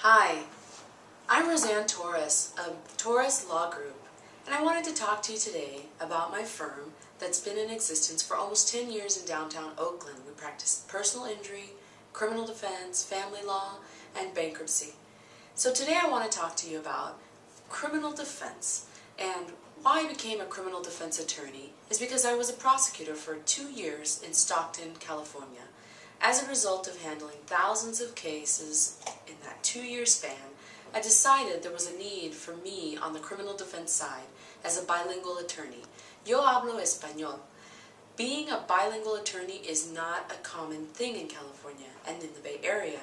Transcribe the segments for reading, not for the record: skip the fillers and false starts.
Hi, I'm Roseanne Torres of Torres Law Group, and I wanted to talk to you today about my firm that's been in existence for almost 10 years in downtown Oakland. We practice personal injury, criminal defense, family law, and bankruptcy. So today I want to talk to you about criminal defense. And why I became a criminal defense attorney is because I was a prosecutor for 2 years in Stockton, California. As a result of handling thousands of cases in that 2-year span, I decided there was a need for me on the criminal defense side as a bilingual attorney. Yo hablo español. Being a bilingual attorney is not a common thing in California and in the Bay Area.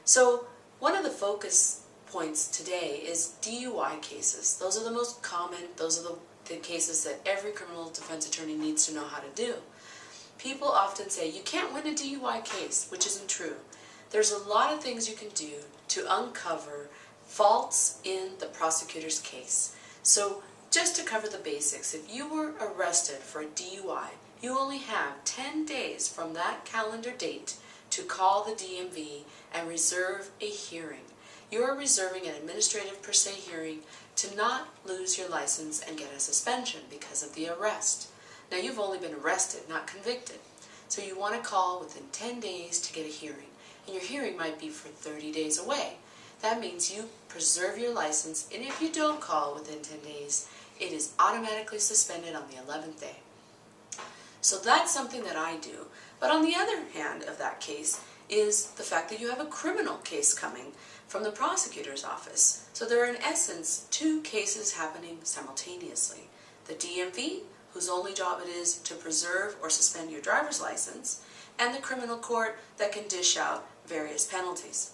So one of the focus points today is DUI cases. Those are the most common, those are the cases that every criminal defense attorney needs to know how to do. People often say, you can't win a DUI case, which isn't true. There's a lot of things you can do to uncover faults in the prosecutor's case. So just to cover the basics, if you were arrested for a DUI, you only have 10 days from that calendar date to call the DMV and reserve a hearing. You are reserving an administrative per se hearing to not lose your license and get a suspension because of the arrest. Now you've only been arrested, not convicted. So you want to call within 10 days to get a hearing. And your hearing might be for 30 days away. That means you preserve your license, and if you don't call within 10 days, it is automatically suspended on the 11th day. So that's something that I do. But on the other hand of that case is the fact that you have a criminal case coming from the prosecutor's office. So there are in essence 2 cases happening simultaneously. The DMV, whose only job it is to preserve or suspend your driver's license, and the criminal court that can dish out various penalties.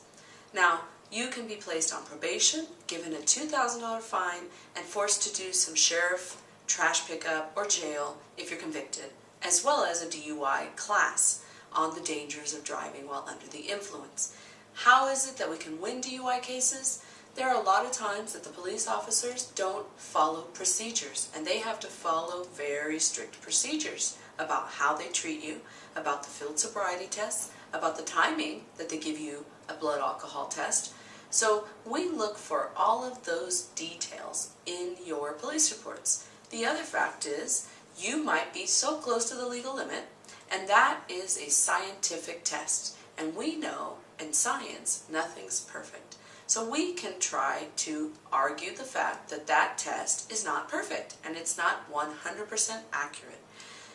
Now, you can be placed on probation, given a $2,000 fine, and forced to do some sheriff, trash pickup, or jail if you're convicted, as well as a DUI class on the dangers of driving while under the influence. How is it that we can win DUI cases? There are a lot of times that the police officers don't follow procedures, and they have to follow very strict procedures about how they treat you, about the field sobriety tests, about the timing that they give you a blood alcohol test. So we look for all of those details in your police reports. The other fact is you might be so close to the legal limit, and that is a scientific test. And we know in science nothing's perfect. So we can try to argue the fact that that test is not perfect and it's not 100% accurate.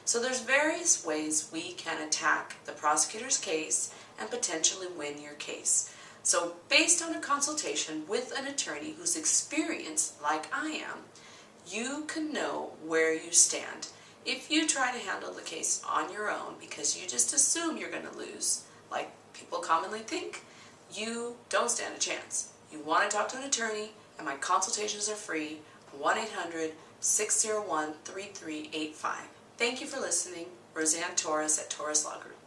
So there's various ways we can attack the prosecutor's case and potentially win your case. So based on a consultation with an attorney who's experienced like I am, you can know where you stand. If you try to handle the case on your own because you just assume you're going to lose, like people commonly think, you don't stand a chance. You want to talk to an attorney, and my consultations are free, 1-800-601-3385. Thank you for listening. Roseanne Torres at Torres Law Group.